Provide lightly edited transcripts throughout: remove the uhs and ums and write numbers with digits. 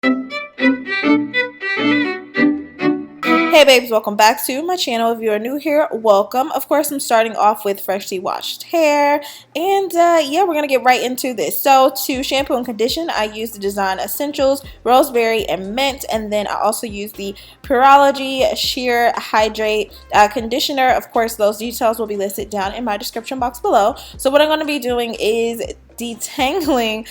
Hey babes, welcome back to my channel. If you are new here, welcome. Of course, I'm starting off with freshly washed hair, and yeah, we're gonna get right into this. So to shampoo and condition, I use the Design Essentials Rosemary and Mint, and then I also use the Purology Sheer Hydrate Conditioner. Of course, those details will be listed down in my description box below. So what I'm going to be doing is detangling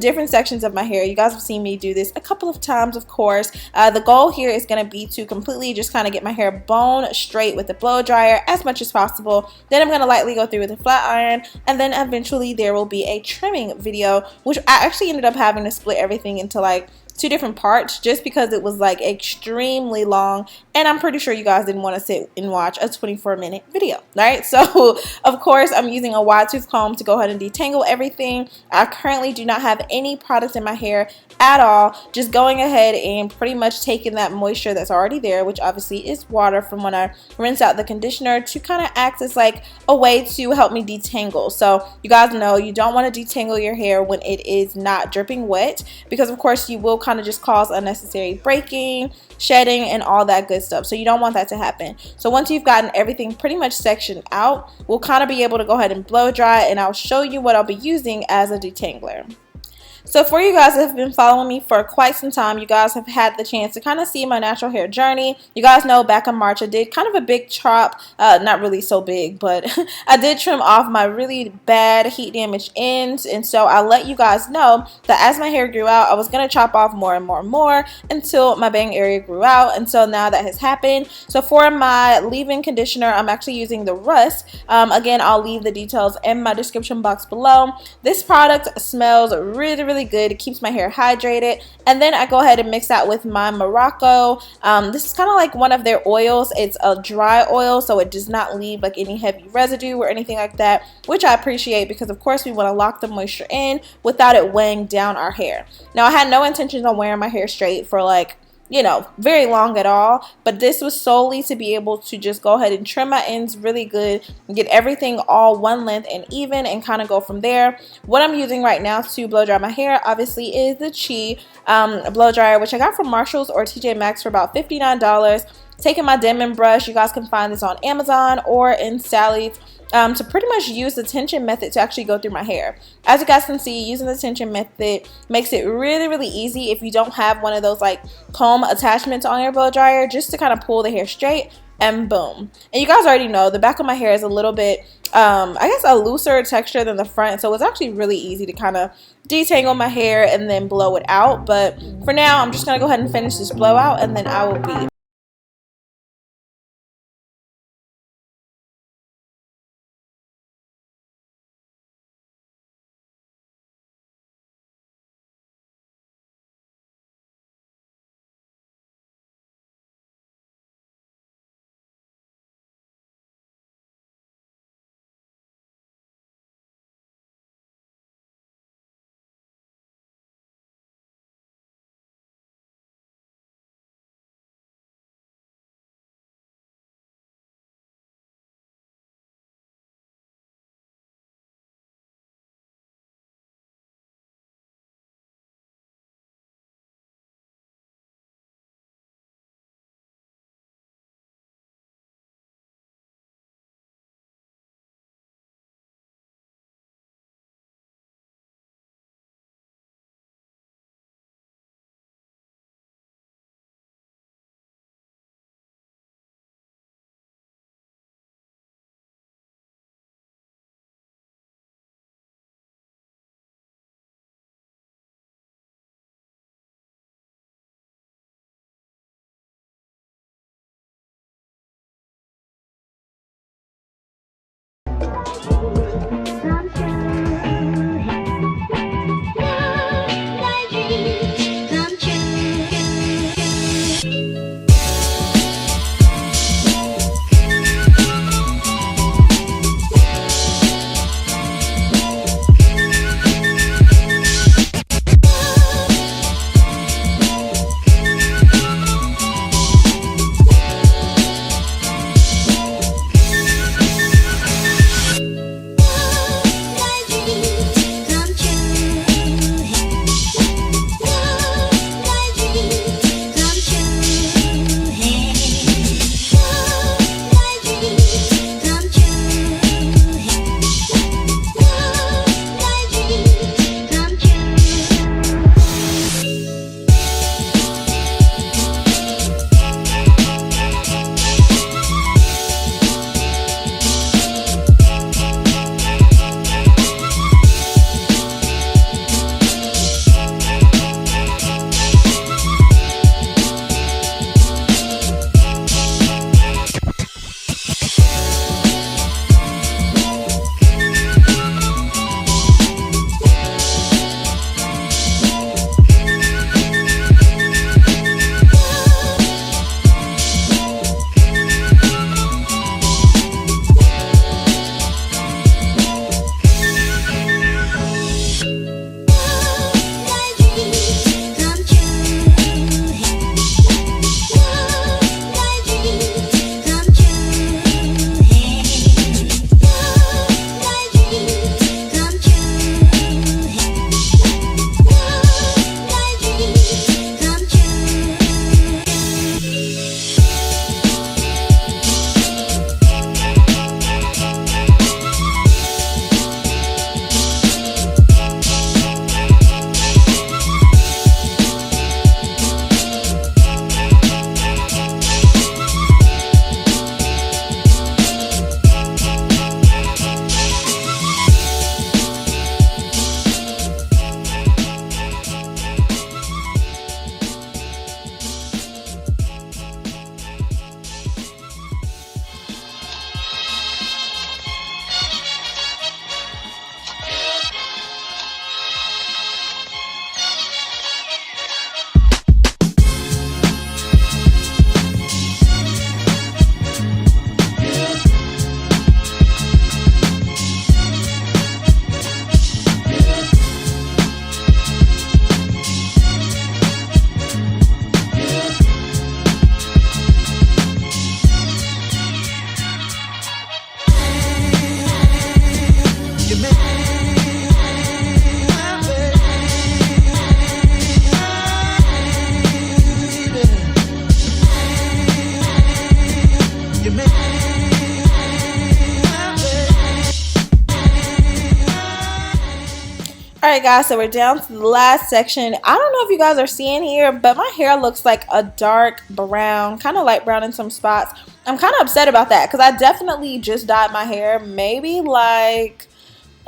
different sections of my hair. You guys have seen me do this a couple of times, of course. The goal here is going to be to completely just kind of get my hair bone straight with the blow dryer as much as possible. Then I'm going to lightly go through with a flat iron, and then eventually there will be a trimming video, which I actually ended up having to split everything into like two different parts just because it was like extremely long, and I'm pretty sure you guys didn't want to sit and watch a 24-minute video, right? So of course I'm using a wide tooth comb to go ahead and detangle everything. I currently do not have any products in my hair at all, just going ahead and pretty much taking that moisture that's already there, which obviously is water from when I rinse out the conditioner, to kind of act as like a way to help me detangle. So you guys know you don't want to detangle your hair when it is not dripping wet, because of course you will kind of just cause unnecessary breaking, shedding, and all that good stuff. So you don't want that to happen. So once you've gotten everything pretty much sectioned out, we'll kind of be able to go ahead and blow dry, and I'll show you what I'll be using as a detangler. So for you guys that have been following me for quite some time, you guys have had the chance to kind of see my natural hair journey. You guys know back in March I did kind of a big chop, not really so big, but I did trim off my really bad heat damaged ends, and so I let you guys know that as my hair grew out, I was going to chop off more and more and more until my bang area grew out, and so now that has happened. So for my leave-in conditioner, I'm actually using the Rust. Again, I'll leave the details in my description box below. This product smells really good. It keeps my hair hydrated, and then I go ahead and mix that with my Morocco. This is kind of like one of their oils. It's a dry oil, so it does not leave like any heavy residue or anything like that, which I appreciate, because of course we want to lock the moisture in without it weighing down our hair. Now, I had no intentions on wearing my hair straight for like, you know, very long at all, but this was solely to be able to just go ahead and trim my ends really good, get everything all one length and even, and kind of go from there. What I'm using right now to blow dry my hair obviously is the Chi blow dryer, which I got from Marshalls or TJ Maxx for about $59. Taking my Denman brush, you guys can find this on Amazon or in Sally's, to pretty much use the tension method to actually go through my hair. As you guys can see, using the tension method makes it really easy if you don't have one of those like comb attachments on your blow dryer, just to kind of pull the hair straight, and boom. And you guys already know the back of my hair is a little bit I guess a looser texture than the front, so it's actually really easy to kind of detangle my hair and then blow it out. But for now, I'm just gonna go ahead and finish this blowout, and then I will be Alright guys, so we're down to the last section. I don't know if you guys are seeing here, but my hair looks like a dark brown, kind of light brown in some spots. I'm kind of upset about that because I definitely just dyed my hair maybe like,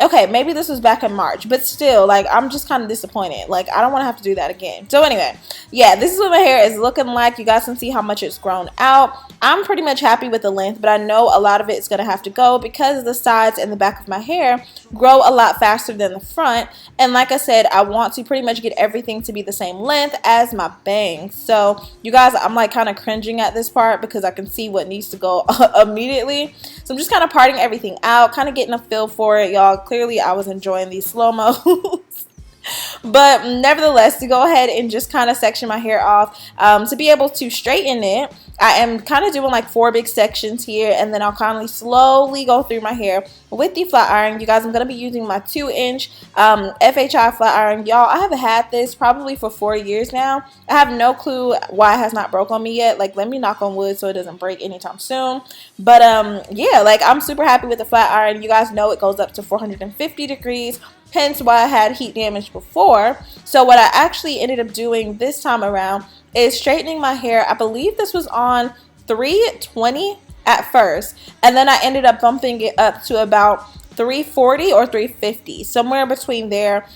okay, maybe this was back in March, but still, like, I'm just kind of disappointed. Like, I don't want to have to do that again. So anyway, yeah, this is what my hair is looking like. You guys can see how much it's grown out. I'm pretty much happy with the length, but I know a lot of it is going to have to go because the sides and the back of my hair grow a lot faster than the front. And like I said, I want to pretty much get everything to be the same length as my bangs. So you guys, I'm like kind of cringing at this part because I can see what needs to go immediately. So I'm just kind of parting everything out, kind of getting a feel for it, y'all. Clearly, I was enjoying these slow-mos. But nevertheless, to go ahead and just kind of section my hair off, to be able to straighten it, I am kind of doing like 4 big sections here, and then I'll kind of slowly go through my hair with the flat iron. You guys, I'm going to be using my 2-inch FHI Flat Iron. Y'all, I have had this probably for 4 years now. I have no clue why it has not broke on me yet. Like, let me knock on wood so it doesn't break anytime soon. But yeah, like, I'm super happy with the flat iron. You guys know it goes up to 450 degrees. Hence why I had heat damage before. So what I actually ended up doing this time around is straightening my hair. I believe this was on 320 at first, and then I ended up bumping it up to about 340 or 350, somewhere between there,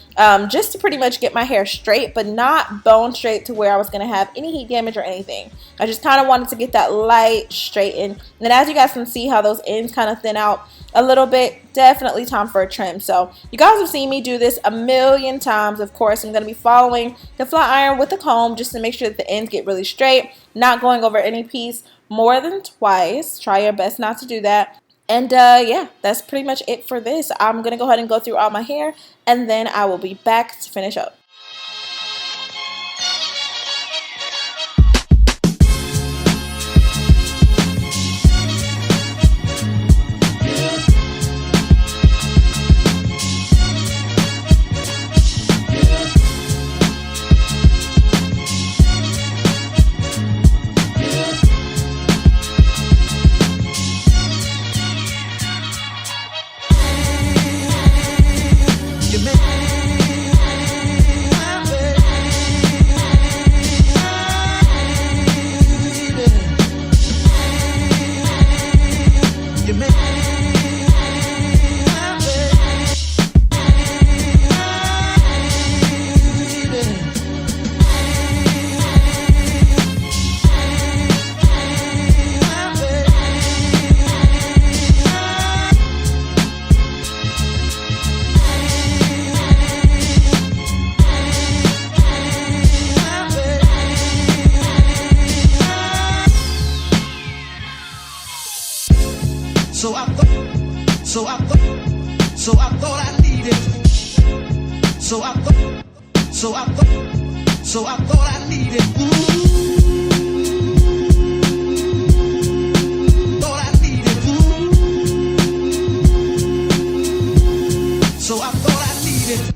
just to pretty much get my hair straight, but not bone straight to where I was going to have any heat damage or anything. I just kind of wanted to get that light straightened. And as you guys can see how those ends kind of thin out a little bit, definitely time for a trim. So you guys have seen me do this a million times. Of course, I'm going to be following the flat iron with a comb just to make sure that the ends get really straight, not going over any piece more than twice. Try your best not to do that. And yeah, that's pretty much it for this. I'm going to go ahead and go through all my hair, and then I will be back to finish up. So I thought I needed. Thought I needed. So I thought I needed.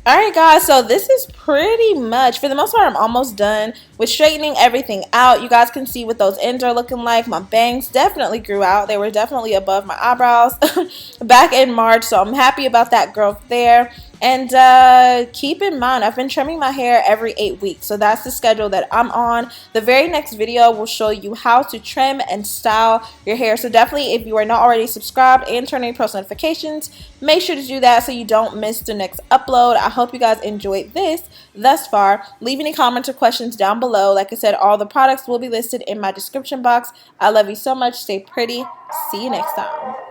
Alright guys, so this is pretty much, for the most part, I'm almost done with straightening everything out. You guys can see what those ends are looking like. My bangs definitely grew out. They were definitely above my eyebrows back in March, so I'm happy about that growth there. And keep in mind, I've been trimming my hair every 8 weeks, so that's the schedule that I'm on. The very next video will show you how to trim and style your hair. So definitely, if you are not already subscribed and turning post notifications, make sure to do that so you don't miss the next upload. I hope you guys enjoyed this thus far. Leave any comments or questions down below. Like I said, all the products will be listed in my description box. I love you so much. Stay pretty. See you next time.